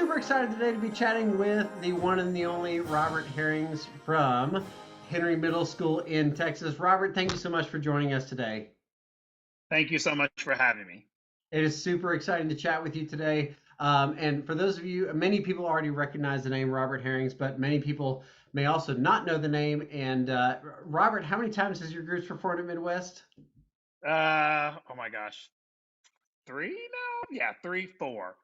super excited today to be chatting with the one and the only Robert Herrings from Henry Middle School in Texas. Robert, thank you so much for joining us today. Thank you so much for having me. It is super exciting to chat with you today. And for those of you, many people already recognize the name Robert Herrings, but many people may also not know the name. And Robert, how many times has your group performed at Midwest? Oh my gosh, three now? Yeah, three, four.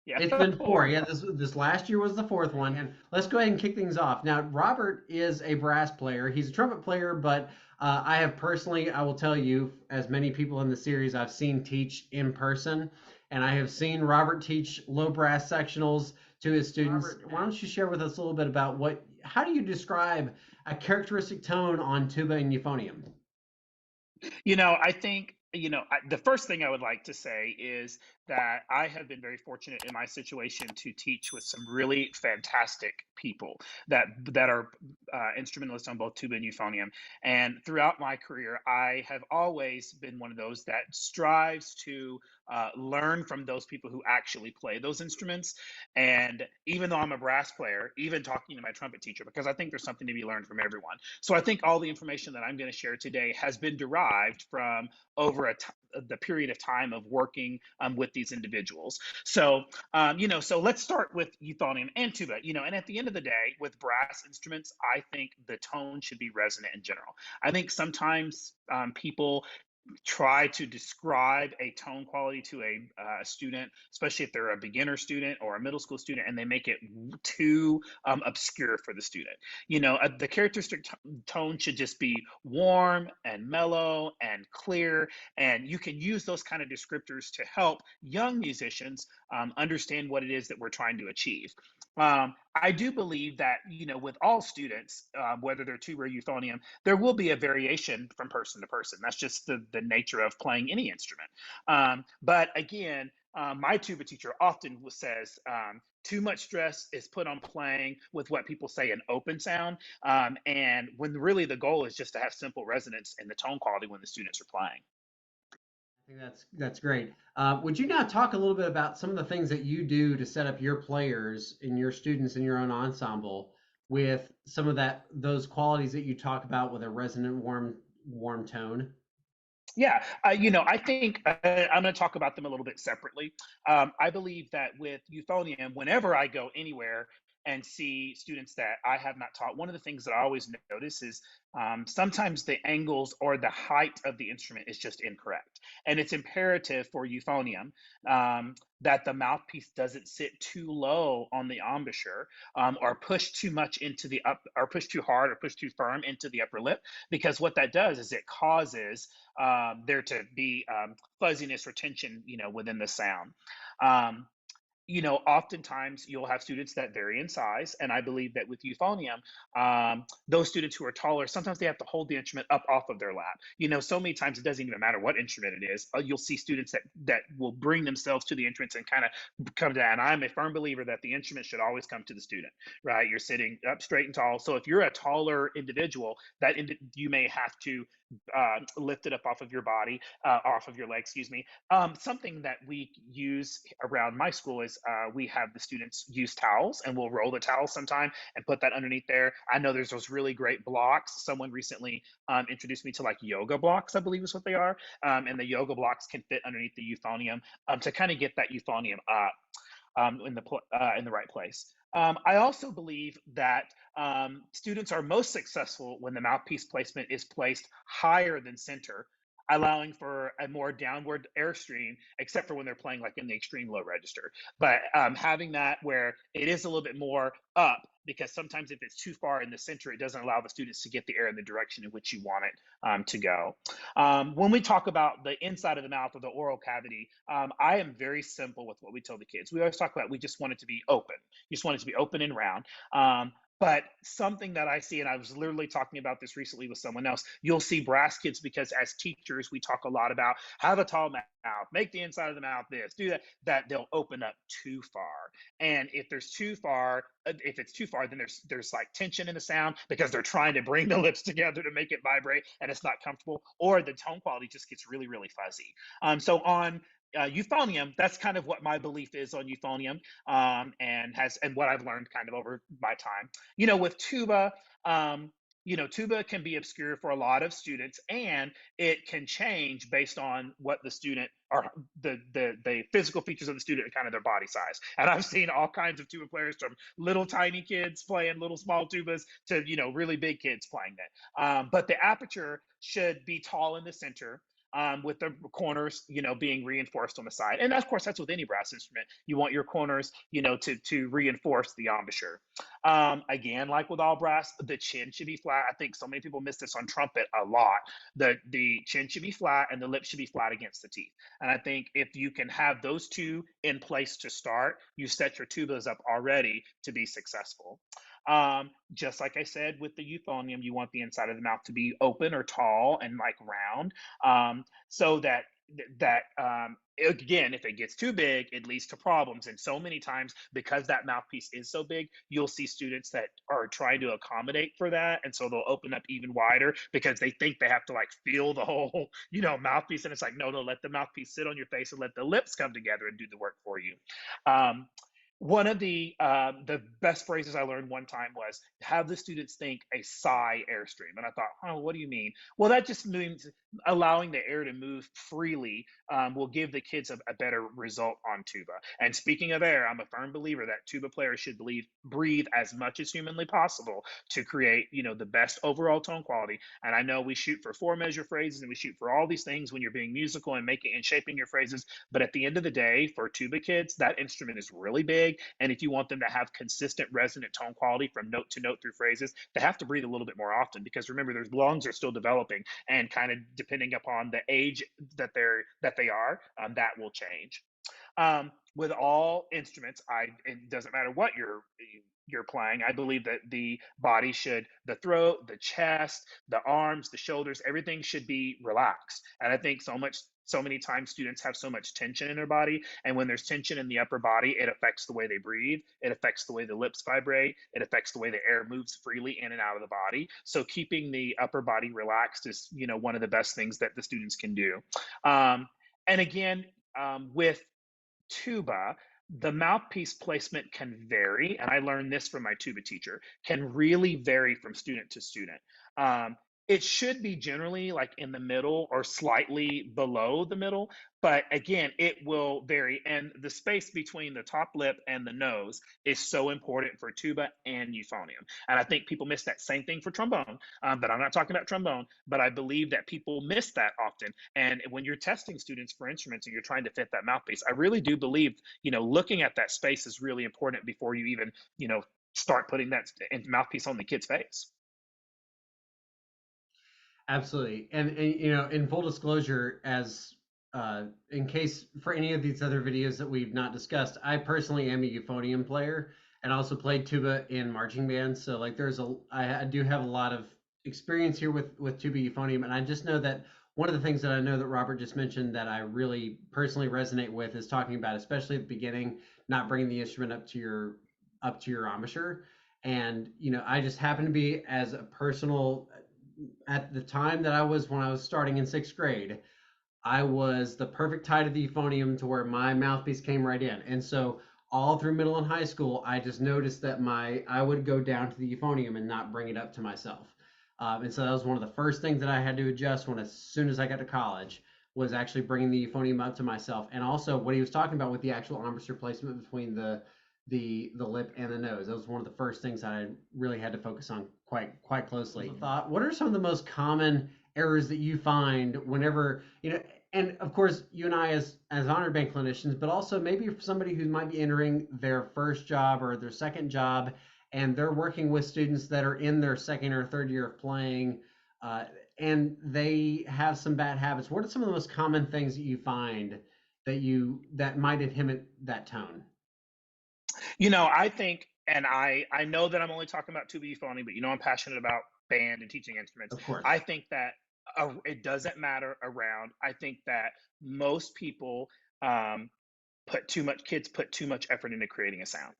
Yeah, It's been four. four. Yeah, this last year was the fourth one. And let's go ahead and kick things off. Now, Robert is a brass player. He's a trumpet player, but I have personally, I will tell you, as many people in the series I've seen teach in person, and I have seen Robert teach low brass sectionals to his students. Robert, why don't you share with us a little bit about how do you describe a characteristic tone on tuba and euphonium? I think, the first thing I would like to say is that I have been very fortunate in my situation to teach with some really fantastic people that are instrumentalists on both tuba and euphonium. And throughout my career, I have always been one of those that strives to learn from those people who actually play those instruments. And even though I'm a brass player, even talking to my trumpet teacher, because I think there's something to be learned from everyone. So I think all the information that I'm going to share today has been derived from over the period of time of working with these individuals. So, so let's start with euphonium and tuba, and at the end of the day, with brass instruments, I think the tone should be resonant in general. I think sometimes people try to describe a tone quality to a student, especially if they're a beginner student or a middle school student, and they make it too obscure for the student. The characteristic tone should just be warm and mellow and clear, and you can use those kind of descriptors to help young musicians understand what it is that we're trying to achieve. I do believe that, with all students, whether they're tuba or euphonium, there will be a variation from person to person. That's just the nature of playing any instrument. But again, my tuba teacher often says, too much stress is put on playing with what people say an open sound. And when really the goal is just to have simple resonance in the tone quality when the students are playing. I think that's great. Would you now talk a little bit about some of the things that you do to set up your players and your students in your own ensemble with some of those qualities that you talk about with a resonant, warm tone? Yeah, I think I'm going to talk about them a little bit separately. I believe that with euphonium, whenever I go anywhere and see students that I have not taught, one of the things that I always notice is sometimes the angles or the height of the instrument is just incorrect. And it's imperative for euphonium that the mouthpiece doesn't sit too low on the embouchure or push too much into the up, or push too hard or push too firm into the upper lip, because what that does is it causes there to be fuzziness or tension, within the sound. Um, Oftentimes you'll have students that vary in size, and I believe that with euphonium, those students who are taller, sometimes they have to hold the instrument up off of their lap. So many times it doesn't even matter what instrument it is. You'll see students that will bring themselves to the entrance and kind of come down. And I'm a firm believer that the instrument should always come to the student, right? You're sitting up straight and tall. So if you're a taller individual, you may have to lift it up off of your body, off of your leg, excuse me. Something that we use around my school is we have the students use towels, and we'll roll the towels sometime and put that underneath there. I know there's those really great blocks. Someone recently introduced me to like yoga blocks, I believe is what they are. And the yoga blocks can fit underneath the euphonium to kind of get that euphonium up in the right place. I also believe that students are most successful when the mouthpiece placement is placed higher than center, allowing for a more downward airstream, except for when they're playing like in the extreme low register. But having that where it is a little bit more up, because sometimes if it's too far in the center, it doesn't allow the students to get the air in the direction in which you want it to go. When we talk about the inside of the mouth or the oral cavity, I am very simple with what we tell the kids. We always talk about we just want it to be open. You just want it to be open and round. But something that I see, and I was literally talking about this recently with someone else, you'll see brass kids, because as teachers, we talk a lot about have a tall mouth, make the inside of the mouth this, do that they'll open up too far. And if it's too far, then there's like tension in the sound because they're trying to bring the lips together to make it vibrate and it's not comfortable, or the tone quality just gets really, really fuzzy. So on euphonium, that's kind of what my belief is on euphonium, and what I've learned kind of over my time. With tuba, tuba can be obscure for a lot of students, and it can change based on what the student or the physical features of the student and kind of their body size. And I've seen all kinds of tuba players, from little tiny kids playing little small tubas to really big kids playing that. But the aperture should be tall in the center, with the corners, being reinforced on the side. And of course, that's with any brass instrument. You want your corners, to reinforce the embouchure. Again, like with all brass, the chin should be flat. I think so many people miss this on trumpet a lot. The chin should be flat and the lip should be flat against the teeth. And I think if you can have those two in place to start, you set your tubas up already to be successful. Just like I said with the euphonium, you want the inside of the mouth to be open or tall and like round, so that again, if it gets too big, it leads to problems. And so many times, because that mouthpiece is so big, you'll see students that are trying to accommodate for that, and so they'll open up even wider because they think they have to like feel the whole mouthpiece, and it's like, no, let the mouthpiece sit on your face and let the lips come together and do the work for you. um, One of the best phrases I learned one time was, have the students think a sigh airstream. And I thought, oh, what do you mean? Well, that just means allowing the air to move freely, will give the kids a better result on tuba. And speaking of air, I'm a firm believer that tuba players should breathe as much as humanly possible to create, the best overall tone quality. And I know we shoot for 4-measure phrases and we shoot for all these things when you're being musical and making and shaping your phrases. But at the end of the day, for tuba kids, that instrument is really big. And if you want them to have consistent resonant tone quality from note to note through phrases, they have to breathe a little bit more often, because remember, their lungs are still developing, and kind of depending upon the age that they are, that will change. With all instruments, it doesn't matter what you're playing. I believe that the throat, the chest, the arms, the shoulders, everything should be relaxed. And I think so many times students have so much tension in their body, and when there's tension in the upper body, it affects the way they breathe, it affects the way the lips vibrate, it affects the way the air moves freely in and out of the body. So keeping the upper body relaxed is, one of the best things that the students can do. And again, with tuba, the mouthpiece placement can vary, and I learned this from my tuba teacher, can really vary from student to student. It should be generally like in the middle or slightly below the middle, but again, it will vary. And the space between the top lip and the nose is so important for tuba and euphonium. And I think people miss that same thing for trombone, but I'm not talking about trombone, but I believe that people miss that often. And when you're testing students for instruments and you're trying to fit that mouthpiece, I really do believe, looking at that space is really important before you even, start putting that mouthpiece on the kid's face. Absolutely. And in full disclosure, as in case for any of these other videos that we've not discussed, I personally am a euphonium player and also played tuba in marching bands. So like I do have a lot of experience here with tuba euphonium, and I just know that one of the things that I know that Robert just mentioned that I really personally resonate with is talking about, especially at the beginning, not bringing the instrument up to your embouchure. And I just happen to be, as a personal, at the time that when I was starting in 6th grade, I was the perfect height of the euphonium to where my mouthpiece came right in. And so all through middle and high school, I just noticed that I would go down to the euphonium and not bring it up to myself. And so that was one of the first things that I had to adjust as soon as I got to college, was actually bringing the euphonium up to myself. And also what he was talking about with the actual embouchure placement between the lip and the nose. That was one of the first things I really had to focus on quite closely. Thought, what are some of the most common errors that you find whenever, and of course you and I as honored band clinicians, but also maybe for somebody who might be entering their first job or their second job, and they're working with students that are in their second or third year of playing, and they have some bad habits. What are some of the most common things that you find that might inhibit that tone? I think, and I know that I'm only talking about tuba euphonium, but I'm passionate about band and teaching instruments. Of course. I think that it doesn't matter around. I think that most people, kids put too much effort into creating a sound.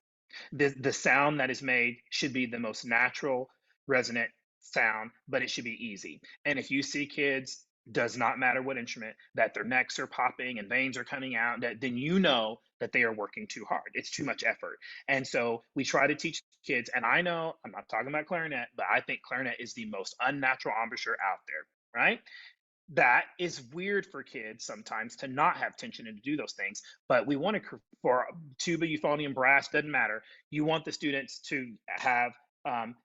The sound that is made should be the most natural, resonant sound, but it should be easy. And if you see kids does not matter what instrument, that their necks are popping and veins are coming out, that then you know that they are working too hard. It's too much effort. And so we try to teach kids, and I know I'm not talking about clarinet, but I think clarinet is the most unnatural embouchure out there, right? That is weird for kids sometimes to not have tension and to do those things. But we want to, for tuba, euphonium, brass, doesn't matter. You want the students to have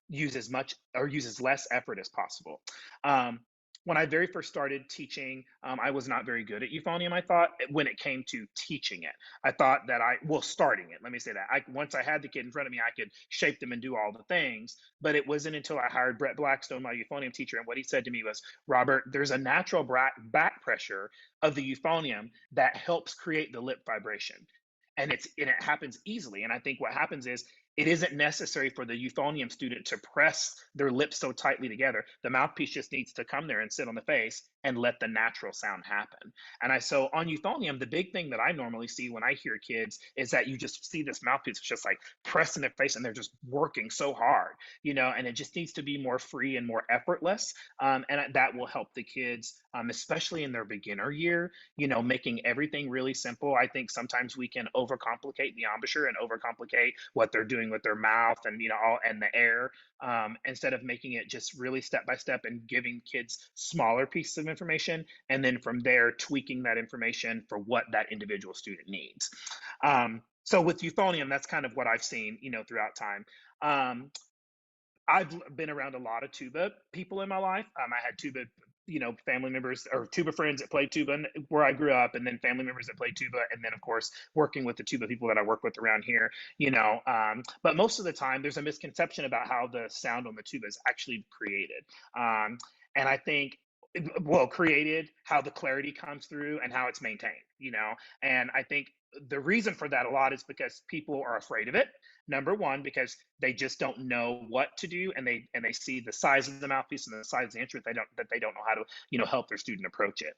use as much or use as less effort as possible. Um, when I very first started teaching, I was not very good at euphonium. I thought when it came to teaching it, I thought that starting it. Let me say that. Once I had the kid in front of me, I could shape them and do all the things. But it wasn't until I hired Brett Blackstone, my euphonium teacher, and what he said to me was, Robert, there's a natural back pressure of the euphonium that helps create the lip vibration. And it happens easily. And I think what happens is it isn't necessary for the euphonium student to press their lips so tightly together. The mouthpiece just needs to come there and sit on the face and let the natural sound happen. So on euphonium, the big thing that I normally see when I hear kids is that you just see this mouthpiece just like pressing their face and they're just working so hard, and it just needs to be more free and more effortless. And that will help the kids, especially in their beginner year, making everything really simple. I think sometimes we can overcomplicate the embouchure and overcomplicate what they're doing with their mouth and and the air, instead of making it just really step by step and giving kids smaller pieces of information, and then from there tweaking that information for what that individual student needs. So with euphonium, that's kind of what I've seen throughout time. I've been around a lot of tuba people in my life. I had tuba family members or tuba friends that played tuba where I grew up, and then family members that played tuba, and then of course working with the tuba people that I work with around here. But most of the time there's a misconception about how the sound on the tuba is actually created, and I think created, how the clarity comes through and how it's maintained. And I think the reason for that a lot is because people are afraid of it. Number one, because they just don't know what to do, and they see the size of the mouthpiece and the size of the instrument. They don't know how to help their student approach it.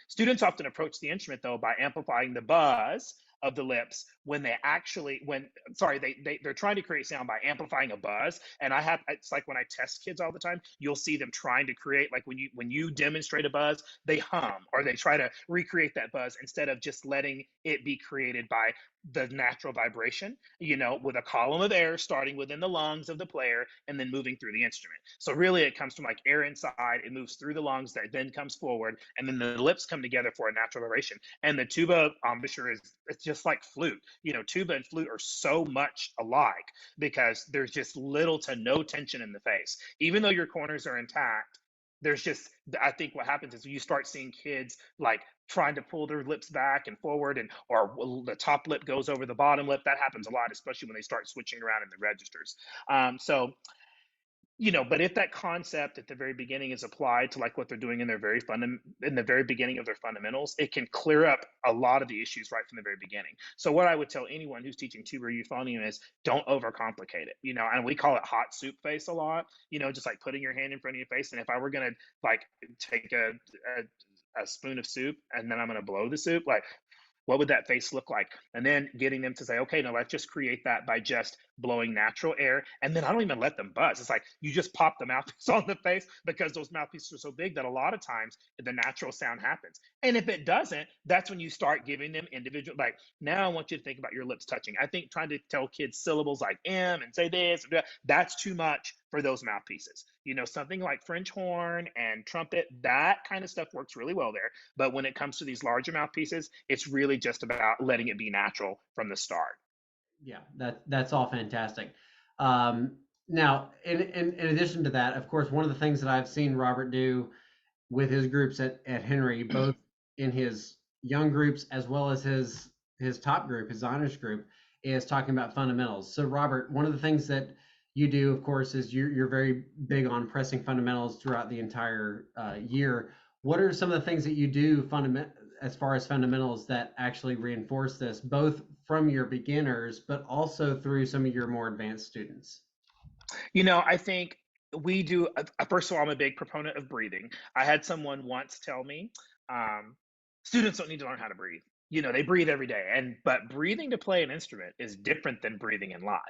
Students often approach the instrument though by amplifying the buzz of the lips when they're trying to create sound by amplifying a buzz. And it's like when I test kids all the time, you'll see them trying to create, like when you demonstrate a buzz, they hum or they try to recreate that buzz instead of just letting it be created by the natural vibration, with a column of air starting within the lungs of the player and then moving through the instrument. So really it comes from like air inside, it moves through the lungs, that then comes forward, and then the lips come together for a natural vibration. And the tuba embouchure it's just like flute. Tuba and flute are so much alike because there's just little to no tension in the face. Even though your corners are intact, I think what happens is you start seeing kids like trying to pull their lips back and forward, or the top lip goes over the bottom lip. That happens a lot, especially when they start switching around in the registers. But if that concept at the very beginning is applied to like what they're doing in the very beginning of their fundamentals, it can clear up a lot of the issues right from the very beginning. So what I would tell anyone who's teaching tuba or euphonium is don't overcomplicate it. And we call it hot soup face a lot. Just like putting your hand in front of your face. And if I were gonna like take a spoon of soup and then I'm gonna blow the soup, like what would that face look like? And then getting them to say, okay, now let's just create that by just blowing natural air. And then I don't even let them buzz. It's like you just pop the mouthpiece on the face because those mouthpieces are so big that a lot of times the natural sound happens. And if it doesn't, that's when you start giving them individual, like, now I want you to think about your lips touching. I think trying to tell kids syllables like M and say this, that's too much for those mouthpieces. Something like French horn and trumpet, that kind of stuff works really well there. But when it comes to these larger mouthpieces, it's really just about letting it be natural from the start. Yeah, that's all fantastic. Now, in addition to that, of course, one of the things that I've seen Robert do with his groups at Henry, both in his young groups as well as his top group, his honors group, is talking about fundamentals. So, Robert, one of the things that you do, of course, is you're very big on pressing fundamentals throughout the entire year. What are some of the things that you do as far as fundamentals that actually reinforce this, both from your beginners, but also through some of your more advanced students? I think we do. First of all, I'm a big proponent of breathing. I had someone once tell me, students don't need to learn how to breathe. They breathe every day, but breathing to play an instrument is different than breathing in life.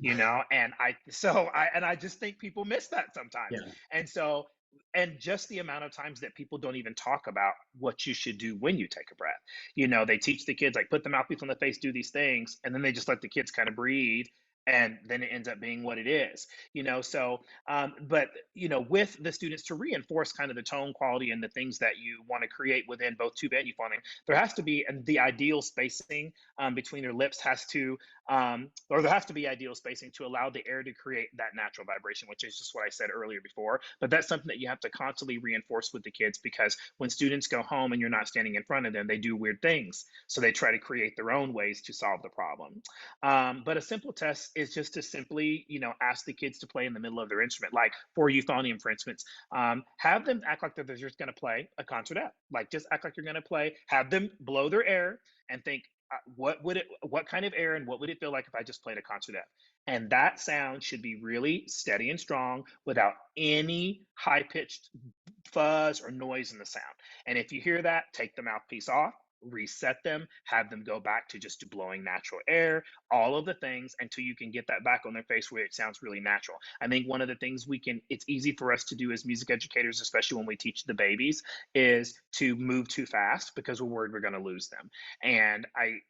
And I just think people miss that sometimes. Yeah. And so and just the amount of times that people don't even talk about what you should do when you take a breath. They teach the kids, like, put the mouthpiece on the face, do these things, and then they just let the kids kind of breathe, and then it ends up being what it is. So but with the students, to reinforce kind of the tone quality and the things that you want to create within both tuba and euphonium, there has to be, and the ideal spacing between their lips has to, or there has to be ideal spacing to allow the air to create that natural vibration, which is just what I said earlier before. But that's something that you have to constantly reinforce with the kids, because when students go home and you're not standing in front of them, they do weird things. So they try to create their own ways to solve the problem. But a simple test is just to simply, ask the kids to play in the middle of their instrument. Like for euphonium, for instance, have them act like they're just going to play a concertet. Like, just act like you're going to play. Have them blow their air and think, what kind of air and what would it feel like if I just played a concertet? And that sound should be really steady and strong without any high pitched fuzz or noise in the sound. And if you hear that, take the mouthpiece off, reset them, have them go back to just blowing natural air, all of the things, until you can get that back on their face where it sounds really natural. I think one of the things it's easy for us to do as music educators, especially when we teach the babies, is to move too fast because we're worried we're going to lose them. And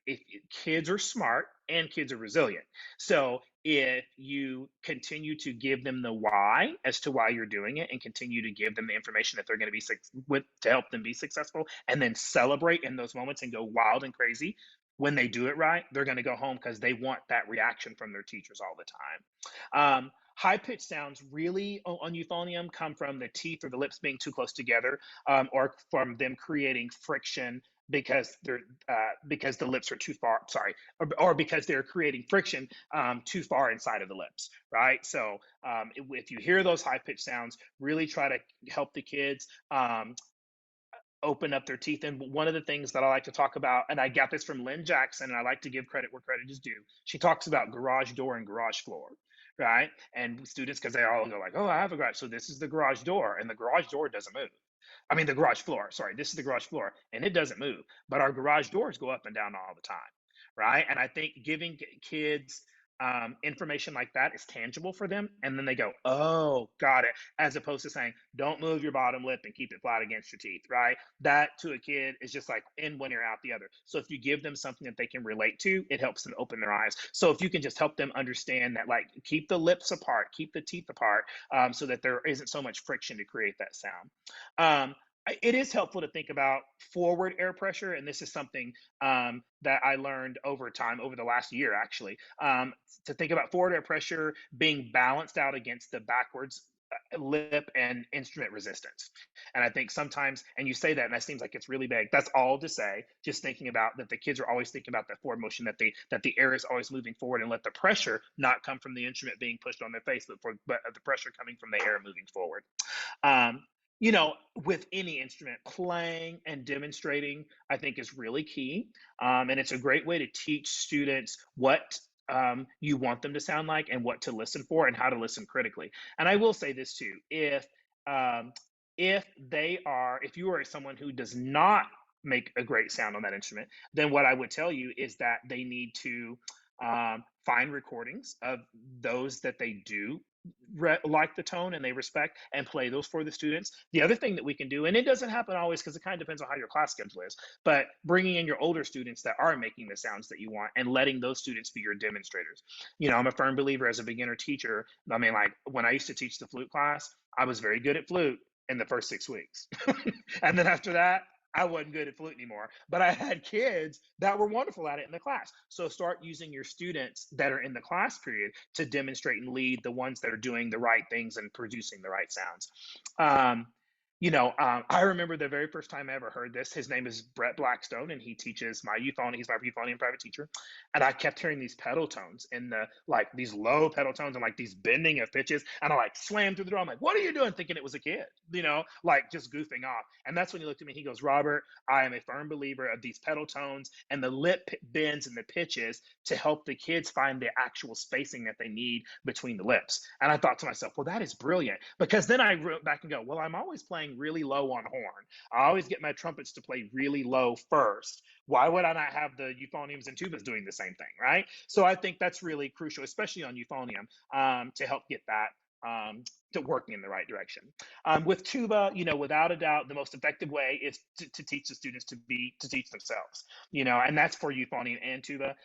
if kids are smart and kids are resilient. So if you continue to give them the why as to why you're doing it, and continue to give them the information that they're going to be to help them be successful, and then celebrate in those moments and go wild and crazy when they do it right, they're going to go home because they want that reaction from their teachers all the time. High pitched sounds really on euphonium come from the teeth or the lips being too close together, or from them creating friction because the lips are too far, sorry, or because they're creating friction too far inside of the lips, right? So if you hear those high pitched sounds, really try to help the kids open up their teeth. And one of the things that I like to talk about, and I got this from Lynn Jackson, and I like to give credit where credit is due. She talks about garage door and garage floor, right? And students, because they all go like, oh, I have a garage. So this is the garage door, and the garage door doesn't move. I mean, the garage floor, sorry, this is the garage floor, and it doesn't move. But our garage doors go up and down all the time, right? And I think giving kids information like that is tangible for them, and then they go, oh, got it, as opposed to saying, don't move your bottom lip and keep it flat against your teeth, right? That to a kid is just like in one ear out the other. So if you give them something that they can relate to, it helps them open their eyes. So if you can just help them understand that, like, keep the lips apart, keep the teeth apart, so that there isn't so much friction to create that sound. It is helpful to think about forward air pressure, and this is something that I learned over time, over the last year actually, to think about forward air pressure being balanced out against the backwards lip and instrument resistance. And I think sometimes, and you say that, and that seems like it's really big. That's all to say, just thinking about that the kids are always thinking about that forward motion, that the air is always moving forward, and let the pressure not come from the instrument being pushed on their face, but the pressure coming from the air moving forward. With any instrument, playing and demonstrating, I think, is really key. And it's a great way to teach students what you want them to sound like, and what to listen for, and how to listen critically. And I will say this too: if you are someone who does not make a great sound on that instrument, then what I would tell you is that they need to find recordings of those that they do like the tone and they respect, and play those for the students. The other thing that we can do, and it doesn't happen always because it kind of depends on how your class schedule is, but bringing in your older students that are making the sounds that you want, and letting those students be your demonstrators. I'm a firm believer as a beginner teacher. I mean, like when I used to teach the flute class, I was very good at flute in the first 6 weeks. And then after that, I wasn't good at flute anymore, but I had kids that were wonderful at it in the class. So start using your students that are in the class period to demonstrate and lead the ones that are doing the right things and producing the right sounds. I remember the very first time I ever heard this. His name is Brett Blackstone, and he teaches my euphonium. He's my euphonium private teacher. And I kept hearing these pedal tones these low pedal tones, and like these bending of pitches. And I like slammed through the door. I'm like, what are you doing? Thinking it was a kid, like just goofing off. And that's when he looked at me. He goes, Robert, I am a firm believer of these pedal tones and the lip bends and the pitches to help the kids find the actual spacing that they need between the lips. And I thought to myself, well, that is brilliant, because then I wrote back and go, well, I'm always playing really low on horn. I always get my trumpets to play really low first. Why would I not have the euphoniums and tubas doing the same thing, right? So I think that's really crucial, especially on euphonium, to help get that to working in the right direction. With tuba, without a doubt, the most effective way is to teach the students to teach themselves, and that's for euphonium and tuba,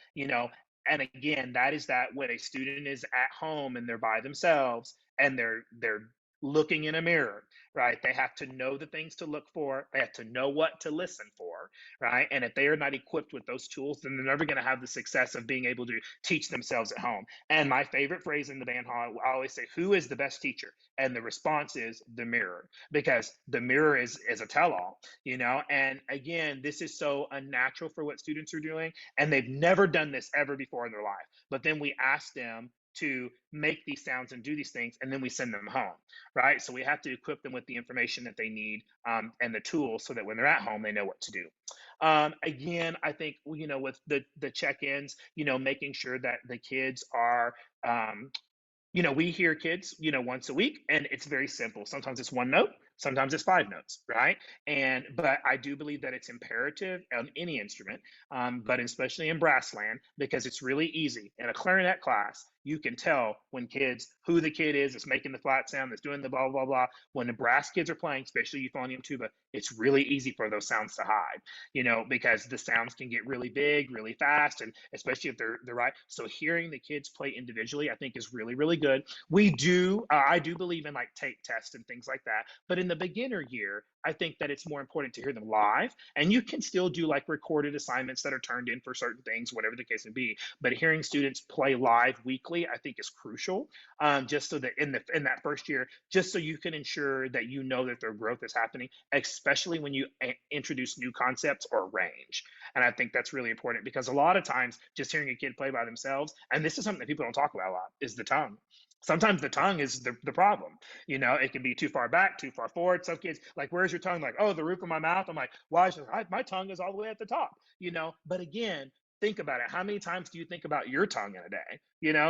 and again, that is that when a student is at home and they're by themselves and they're looking in a mirror, right? They have to know the things to look for. They have to know what to listen for, right? And if they are not equipped with those tools, then they're never going to have the success of being able to teach themselves at home. And my favorite phrase in the band hall, I always say, "Who is the best teacher?" And the response is the mirror, because the mirror is a tell-all, And again, this is so unnatural for what students are doing, and they've never done this ever before in their life. But then we ask them to make these sounds and do these things, and then we send them home, right? So we have to equip them with the information that they need, and the tools, so that when they're at home, they know what to do. Again, I think, with the check-ins, making sure that the kids are, we hear kids, once a week, and it's very simple. Sometimes it's one note, sometimes it's five notes, right? But I do believe that it's imperative on any instrument, but especially in brass land, because it's really easy. In a clarinet class, you can tell who the kid is that's making the flat sound, that's doing the blah, blah, blah. When the brass kids are playing, especially euphonium tuba, it's really easy for those sounds to hide, because the sounds can get really big, really fast, and especially if they're right. So hearing the kids play individually, I think, is really, really good. I do believe in like tape tests and things like that. But in the beginner year, I think that it's more important to hear them live, and you can still do like recorded assignments that are turned in for certain things, whatever the case may be. But hearing students play live weekly, I think, is crucial, just so that in that first year, just so you can ensure that that their growth is happening, especially when you introduce new concepts or range. And I think that's really important, because a lot of times just hearing a kid play by themselves, and this is something that people don't talk about a lot, is the tongue. Sometimes the tongue is the problem. It can be too far back, too far forward. Some kids, like, "Where's your tongue?" Like, "Oh, the roof of my mouth." I'm like, "Why? My tongue is all the way at the top." But again, think about it. How many times do you think about your tongue in a day?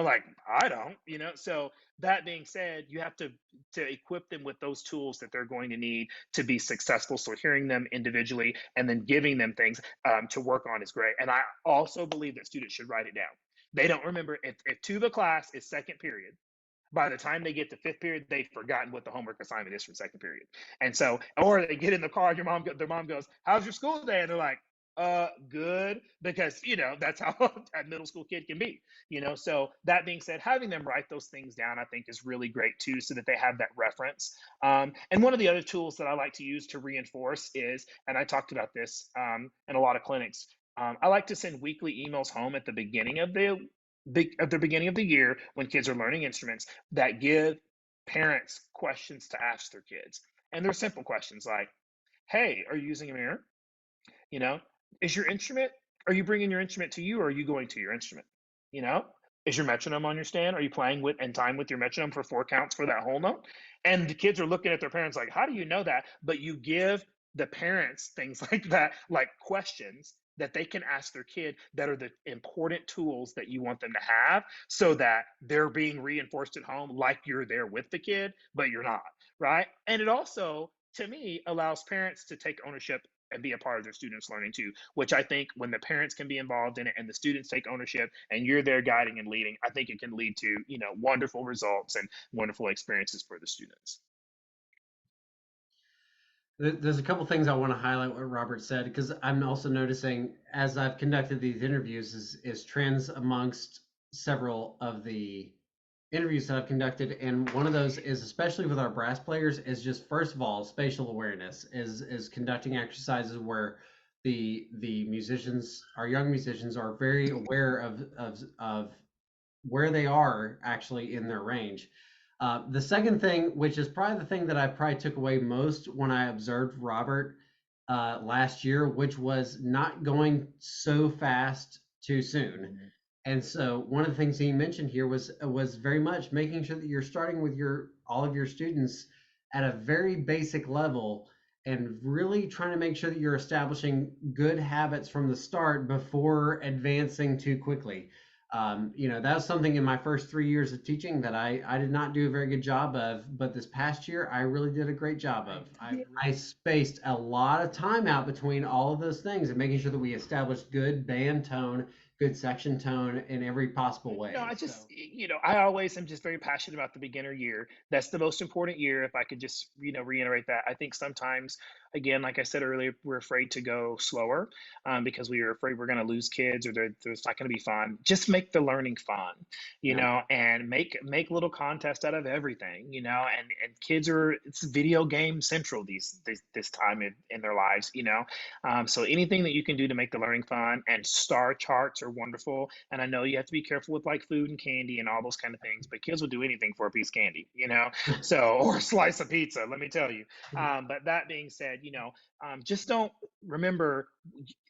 Like, I don't. So that being said, you have to equip them with those tools that they're going to need to be successful. So hearing them individually and then giving them things to work on is great. And I also believe that students should write it down. They don't remember. If tuba class is second period, by the time they get to fifth period, they've forgotten what the homework assignment is for second period. And so, or they get in the car, their mom goes, "How's your school day?" And they're like, "Good," because, that's how a middle school kid can be, So that being said, having them write those things down, I think, is really great too, so that they have that reference. And one of the other tools that I like to use to reinforce is, and I talked about this in a lot of clinics, I like to send weekly emails home at the beginning of the year, when kids are learning instruments, that give parents questions to ask their kids. And they're simple questions like, "Hey, are you using a mirror? You know, is your instrument, are you bringing your instrument to you, or are you going to your instrument? You know, is your metronome on your stand? Are you playing with and time with your metronome for 4 counts for that whole note?" And the kids are looking at their parents like, "How do you know that?" But you give the parents things like that, like questions that they can ask their kid, that are the important tools that you want them to have, so that they're being reinforced at home like you're there with the kid, but you're not, right? And it also, to me, allows parents to take ownership and be a part of their students' learning too, which I think, when the parents can be involved in it and the students take ownership and you're there guiding and leading, I think it can lead to, wonderful results and wonderful experiences for the students. There's a couple things I want to highlight what Robert said, because I'm also noticing, as I've conducted these interviews, is trends amongst several of the interviews that I've conducted, and one of those is, especially with our brass players, is just, first of all, spatial awareness, is conducting exercises where the musicians, our young musicians, are very aware of where they are actually in their range. The second thing, which is probably the thing that I probably took away most when I observed Robert last year, which was not going so fast too soon. And so one of the things he mentioned here was very much making sure that you're starting with all of your students at a very basic level, and really trying to make sure that you're establishing good habits from the start before advancing too quickly. That was something in my first 3 years of teaching that I did not do a very good job of, but this past year I really did a great job of. I spaced a lot of time out between all of those things, and making sure that we established good band tone, good section tone in every possible way. No, I always am just very passionate about the beginner year. That's the most important year. If I could just, reiterate that. I think sometimes, again, like I said earlier, we're afraid to go slower because we are afraid we're going to lose kids or there's not going to be fun. Just make the learning fun, and make little contests out of everything, and kids it's video game central this time in their lives, so anything that you can do to make the learning fun, and star charts are wonderful. And I know you have to be careful with like food and candy and all those kind of things, but kids will do anything for a piece of candy, so, or a slice of pizza, let me tell you. But that being said, just don't remember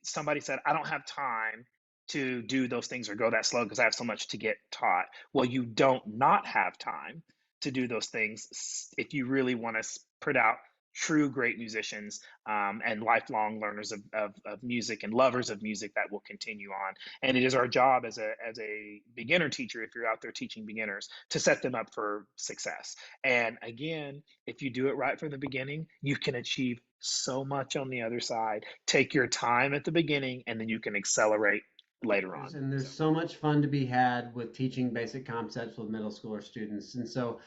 somebody said, I don't have time to do those things or go that slow because I have so much to get taught. Well, you don't not have time to do those things if you really want to put out true great musicians and lifelong learners of music and lovers of music that will continue on. And it is our job as a beginner teacher, if you're out there teaching beginners, to set them up for success. And again, if you do it right from the beginning, you can achieve so much on the other side. Take your time at the beginning, and then you can accelerate later on. And there's so much fun to be had with teaching basic concepts with middle schooler students. And so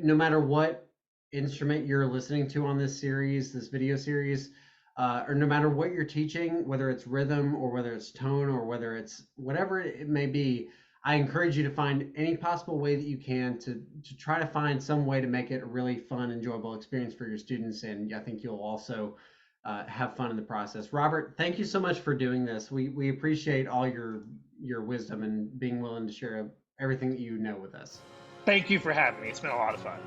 no matter what instrument you're listening to on this video series, or no matter what you're teaching, whether it's rhythm or whether it's tone or whether it's whatever it may be, I encourage you to find any possible way that you can to try to find some way to make it a really fun, enjoyable experience for your students. And I think you'll also have fun in the process. Robert, thank you so much for doing this. We appreciate all your wisdom and being willing to share everything that you know with us. Thank you for having me. It's been a lot of fun.